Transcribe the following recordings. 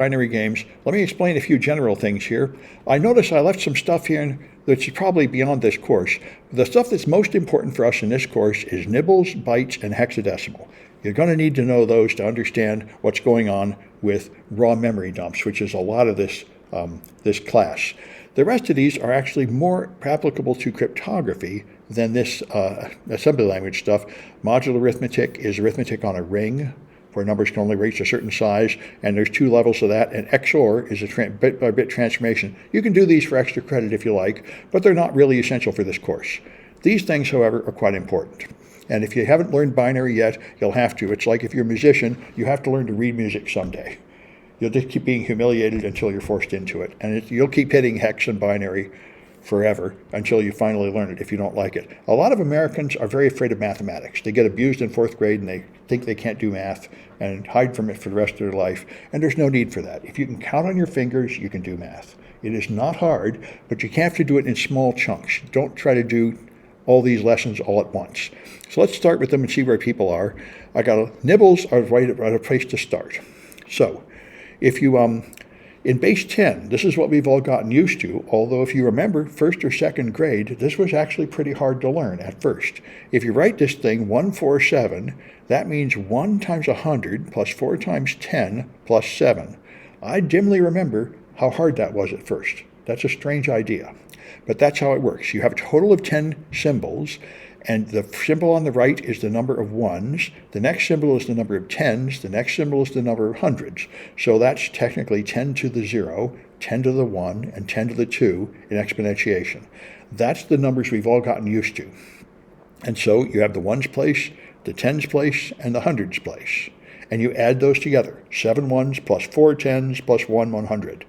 binary games, let me explain a few general things here. I notice I left some stuff here that's probably beyond this course. The stuff that's most important for us in this course is nibbles, bytes, and hexadecimal. You're going to need to know those to understand what's going on with raw memory dumps, which is a lot of this class. The rest of these are actually more applicable to cryptography than this assembly language stuff. Modular arithmetic is arithmetic on a ring, where numbers can only reach a certain size, and there's two levels of that, and XOR is a bit-by-bit transformation. You can do these for extra credit if you like, but they're not really essential for this course. These things, however, are quite important. And if you haven't learned binary yet, you'll have to. It's like if you're a musician, you have to learn to read music someday. You'll just keep being humiliated until you're forced into it. And you'll keep hitting hex and binary forever until you finally learn it if you don't like it. A lot of Americans are very afraid of mathematics. They get abused in 4th grade and they think they can't do math and hide from it for the rest of their life. And there's no need for that. If you can count on your fingers, you can do math. It is not hard, but you have to do it in small chunks. Don't try to do all these lessons all at once. So let's start with them and see where people are. Nibbles are right at a place to start. So if you in base 10, this is what we've all gotten used to, although if you remember 1st or 2nd grade, this was actually pretty hard to learn at first. If you write this thing 147, that means 1 times 100 plus 4 times 10 plus 7. I dimly remember how hard that was at first. That's a strange idea, but that's how it works. You have a total of 10 symbols, and the symbol on the right is the number of ones, the next symbol is the number of tens, the next symbol is the number of hundreds. So that's technically 10 to the 0, 10 to the 1, and 10 to the 2 in exponentiation. That's the numbers we've all gotten used to. And so you have the ones place, the tens place, and the hundreds place. And you add those together, 7 ones plus 4 tens plus 1 100.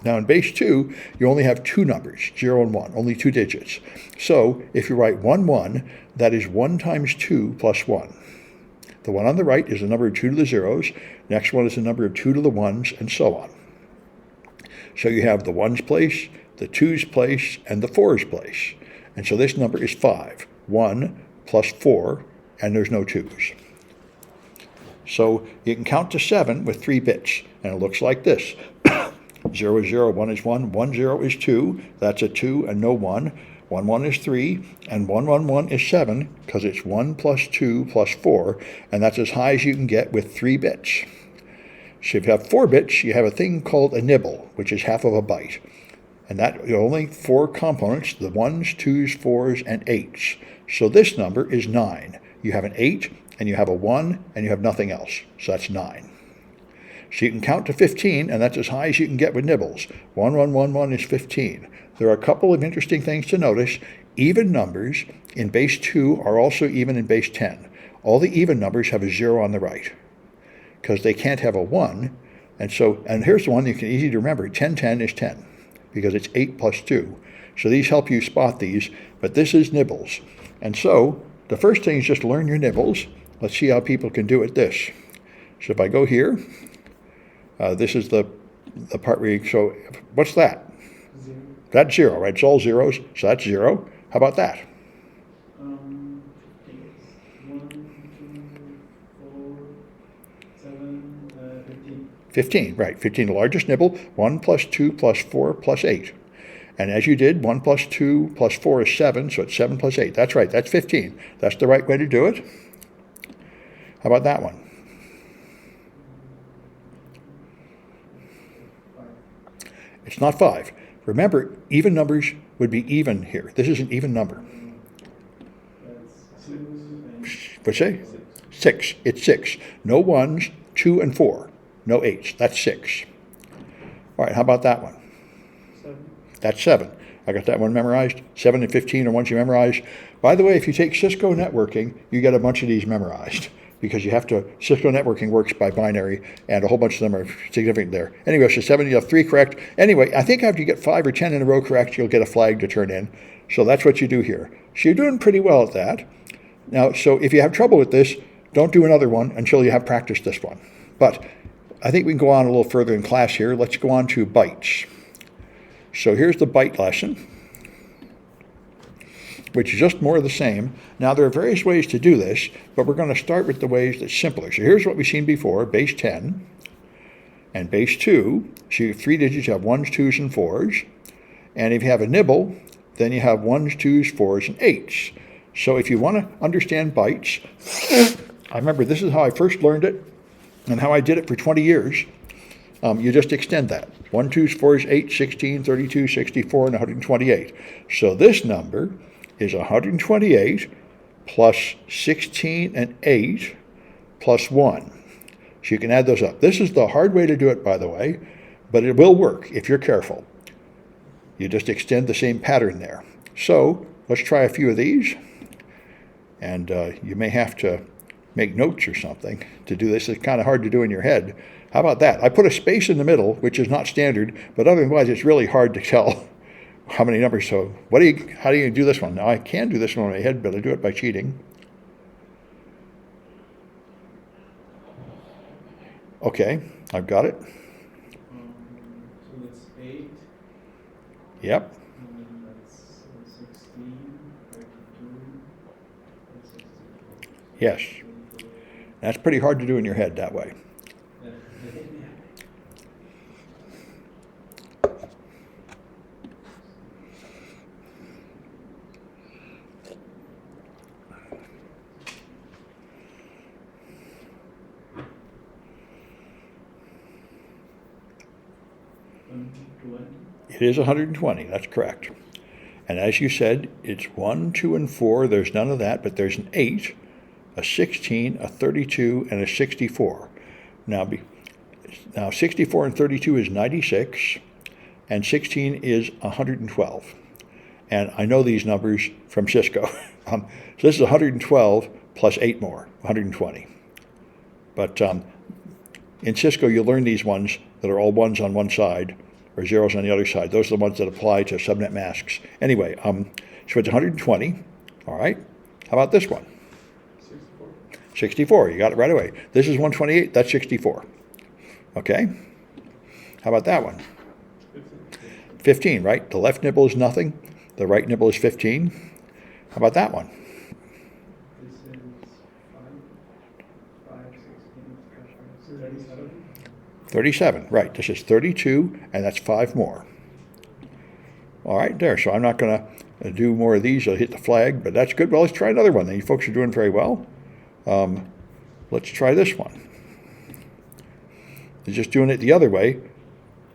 Now in base 2, you only have 2 numbers, 0 and 1, only 2 digits. So if you write 1, 1, that is 1 times 2 plus 1. The one on the right is the number of 2 to the zeros, next one is the number of 2 to the ones, and so on. So you have the ones place, the twos place, and the fours place. And so this number is 5. 1 plus 4, and there's no 2's. So you can count to 7 with 3 bits, and it looks like this. 0 is 0, 1 is 1, 1 0 is 2, that's a 2 and no 1, 1 1 is 3, and 1 1 1 is 7, because it's 1 plus 2 plus 4, and that's as high as you can get with 3 bits. So if you have 4 bits, you have a thing called a nibble, which is half of a byte. And that only 4 components, the 1s, 2s, 4s, and 8s. So this number is 9. You have an 8, and you have a 1, and you have nothing else. So that's 9. So you can count to 15, and that's as high as you can get with nibbles. 1 1 1 1 is 15. There are a couple of interesting things to notice. Even numbers in base 2 are also even in base 10. All the even numbers have a 0 on the right, because they can't have a 1. And here's the one you can easy to remember. 10 10 is 10, because it's 8 plus 2. So these help you spot these, but this is nibbles. And so the first thing is just learn your nibbles. Let's see how people can do it this. So if I go here, this is the part where you, so what's that? 0. That's 0, right? It's all zeros, so that's 0. How about that? 1, 2, 4, 7, 15. 15, right. 15, the largest nibble. 1 plus 2 plus 4 plus 8. And as you did, 1 plus 2 plus 4 is 7, so it's 7 plus 8. That's right, that's 15. That's the right way to do it. How about that one? 5. It's not 5. Remember, even numbers would be even here. This is an even number. That's 2 and What's say? 6. It's 6. No 1s, 2 and 4. No 8s. That's 6. All right, how about that one? 7. That's 7. I got that one memorized. 7 and 15 are ones you memorize. By the way, if you take Cisco networking, you get a bunch of these memorized, because you have to, Cisco networking works by binary, and a whole bunch of them are significant there. Anyway, so 7, you have 3 correct. Anyway, I think after you get 5 or 10 in a row correct, you'll get a flag to turn in. So that's what you do here. So you're doing pretty well at that. Now, so if you have trouble with this, don't do another one until you have practiced this one. But I think we can go on a little further in class here. Let's go on to bytes. So here's the byte lesson, which is just more of the same. Now, there are various ways to do this, but we're going to start with the ways that's simpler. So here's what we've seen before, base 10. and base 2. So you have 3 digits, you have 1s, 2s, and 4s. And if you have a nibble, then you have 1s, 2s, 4s, and 8s. So if you want to understand bytes, I remember this is how I first learned it and how I did it for 20 years. You just extend that. 1, 2s, 4s, 8, 16, 32, 64, and 128. So this number is 128 plus 16 and 8 plus 1. So you can add those up. This is the hard way to do it, by the way, but it will work if you're careful. You just extend the same pattern there. So let's try a few of these. And you may have to make notes or something to do this. It's kind of hard to do in your head. How about that? I put a space in the middle, which is not standard, but otherwise it's really hard to tell how many numbers. So how do you do this one? Now I can do this one in my head, but I do it by cheating. Okay, I've got it. So that's 8, Yep. and that's 16, 32, and 64. Yes. That's pretty hard to do in your head that way. Yeah. It is 120, that's correct. And as you said, it's 1, 2, and 4. There's none of that, but there's an 8, a 16, a 32, and a 64. Now 64 and 32 is 96, and 16 is 112. And I know these numbers from Cisco. So this is 112 plus 8 more, 120. But in Cisco, you'll learn these ones that are all 1s on one side or 0s on the other side. Those are the ones that apply to subnet masks. Anyway, so it's 120. All right. How about this one? 64. 64. You got it right away. This is 128. That's 64. Okay. How about that one? 15, right? The left nibble is nothing. The right nibble is 15. How about that one? This is 5, 16, 37. 37, right. This is 32, and that's 5 more. All right, there. So I'm not going to do more of these. I'll hit the flag, but that's good. Well, let's try another one. You folks are doing very well. Let's try this one. You're just doing it the other way.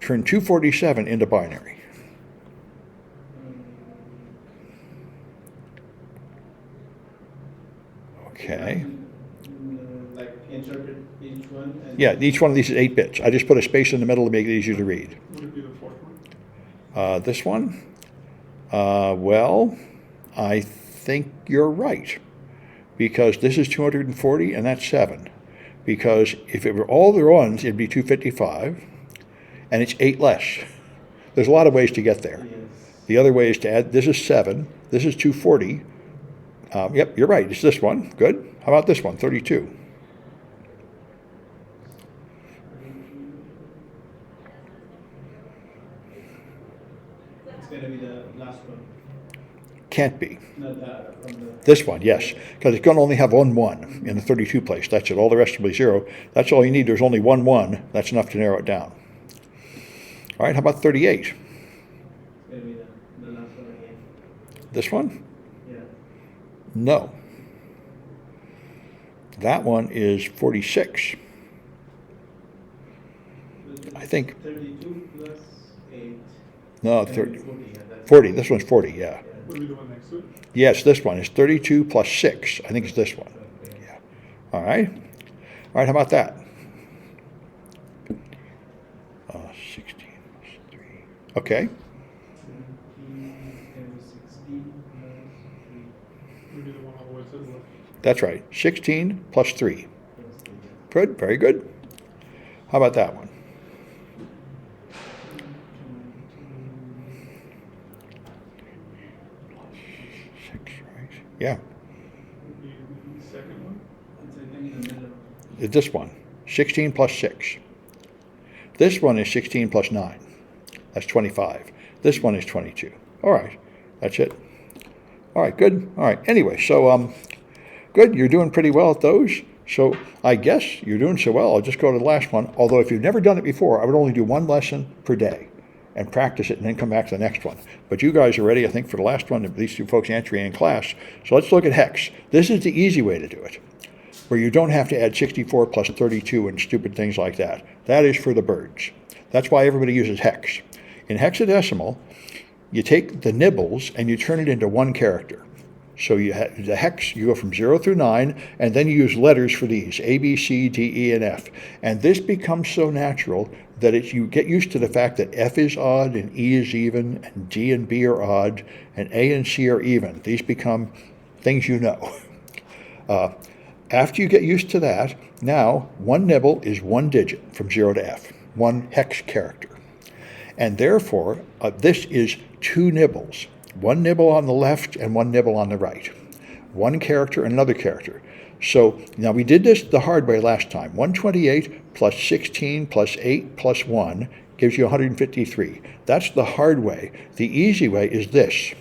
Turn 247 into binary. Okay. Like interpret each one. And Yeah, each one of these is 8 bits. I just put a space in the middle to make it easier to read. Would it be the fourth one? This one? Well, I think you're right. Because this is 240 and that's 7. Because if it were all the ones, it'd be 255. And it's 8 less. There's a lot of ways to get there. Yes. The other way is to add, this is 7. This is 240. Yep, you're right. It's this one. Good. How about this one? 32. It's going to be the last one. Can't be. Not that from the. This one, yes. Because it's going to only have 1 1 in the 32 place. That's it. All the rest will be 0. That's all you need. There's only 1 1. That's enough to narrow it down. All right, how about 38? It's going to be the last one again. This one? Yeah. No. That one is 46. I think, 32 plus 8. no, and 30, 40. Yeah, that's 40. This one's 40, yeah. Would be the one next to it? Yes, this one is 32 plus 6. I think it's this one. Okay. Yeah. All right. All right, how about that? 16 plus 3. Okay. 17 and 16 plus 3 Would be the one all the way to the left. That's right. 16 plus 3. plus 3. Good, very good. How about that one? 6, right? Yeah. Would be the second one. It's I think in the middle. This one. 16 plus 6. This one is 16 plus 9. That's 25. This one is 22. All right. That's it. All right, good. All right. Anyway, so good. You're doing pretty well at those. So I guess you're doing so well. I'll just go to the last one. Although if you've never done it before, I would only do one lesson per day and practice it and then come back to the next one. But you guys are ready, I think, for the last one, at least you folks entering in class. So let's look at hex. This is the easy way to do it, where you don't have to add 64 plus 32 and stupid things like that. That is for the birds. That's why everybody uses hex. In hexadecimal, you take the nibbles and you turn it into one character. So you the hex, you go from 0 through 9, and then you use letters for these, A, B, C, D, E, and F. And this becomes so natural that you get used to the fact that F is odd, and E is even, and D and B are odd, and A and C are even. These become things you know. After you get used to that, now one nibble is one digit from 0 to F, one hex character. And therefore, this is two nibbles. One nibble on the left and one nibble on the right. One character and another character. So now we did this the hard way last time. 128 plus 16 plus 8 plus 1 gives you 153. That's the hard way. The easy way is this.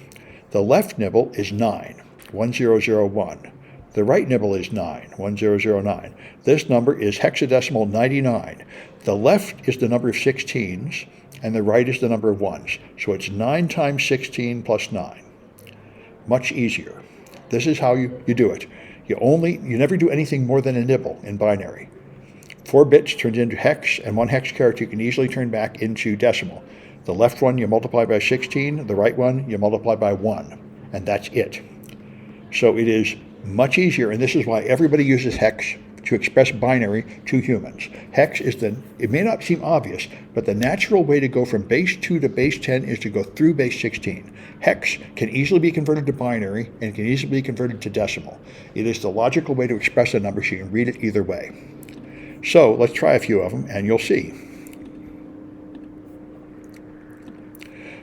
The left nibble is 9, 1001. The right nibble is 9, 1009. This number is hexadecimal 99. The left is the number of 16s, and the right is the number of 1s. So it's 9 times 16 plus 9. Much easier. This is how you do it. You never do anything more than a nibble in binary. 4 bits turned into hex, and one hex character you can easily turn back into decimal. The left one you multiply by 16, the right one you multiply by 1, and that's it. So it is much easier, and this is why everybody uses hex to express binary to humans. Hex is it may not seem obvious, but the natural way to go from base 2 to base 10 is to go through base 16. Hex can easily be converted to binary and can easily be converted to decimal. It is the logical way to express a number, so you can read it either way. So let's try a few of them and you'll see.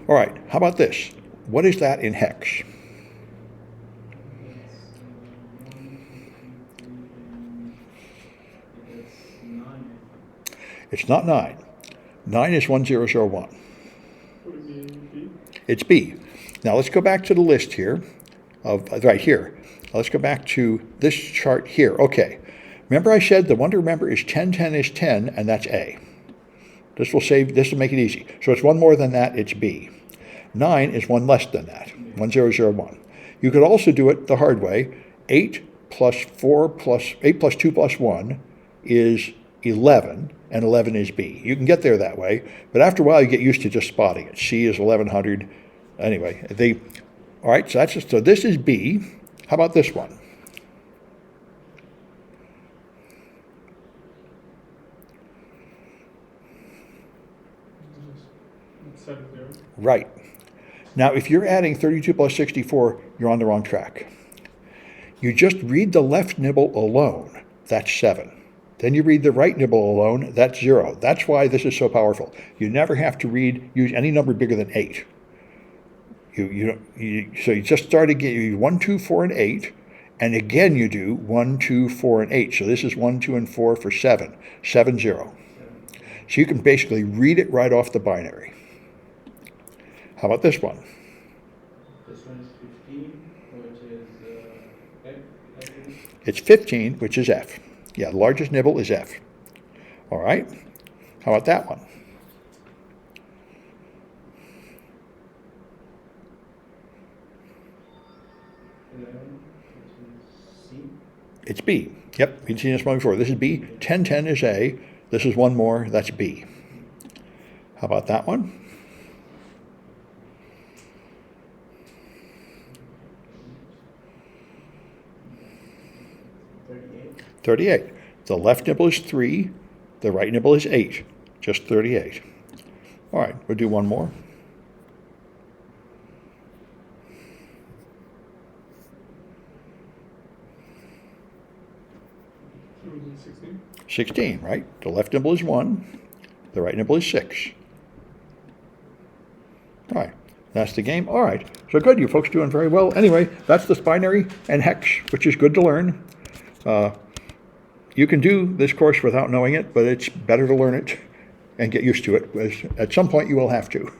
All right, how about this? What is that in hex? It's not 9. 9 is 1001. Would it be B? It's B. Now let's go back to the list here, right here. Let's go back to this chart here. Okay. Remember I said the one to remember is 10, 10 is 10, and that's A. This will make it easy. So it's one more than that, it's B. 9 is one less than that, 1001. You could also do it the hard way. 8 plus 2 plus 1 is 11, and 11 is B. You can get there that way, but after a while you get used to just spotting it. C is 1100. Anyway, all right, so this is B. How about this one? It's 7 0. Right. Now, if you're adding 32 plus 64, you're on the wrong track. You just read the left nibble alone, that's 7. Then you read the right nibble alone, that's 0. That's why this is so powerful. You never have to use any number bigger than 8. So you just start again, you do 1, 2, 4, and 8, and again you do 1, 2, 4, and 8. So this is 1, 2, and 4 for 7, 7, 0. So you can basically read it right off the binary. How about this one? This one is 15, which is F. It's 15, which is F. Yeah, the largest nibble is F. All right. How about that one? 11, which is C. It's B. Yep, we've seen this one before. This is B. 10, 10 is A. This is one more. That's B. How about that one? 38. The left nibble is 3. The right nibble is 8. Just 38. All right, we'll do one more. It would be 16. 16, right? The left nibble is 1. The right nibble is 6. All right, that's the game. All right, so good. You folks doing very well. Anyway, that's this binary and hex, which is good to learn. You can do this course without knowing it, but it's better to learn it and get used to it, because at some point you will have to.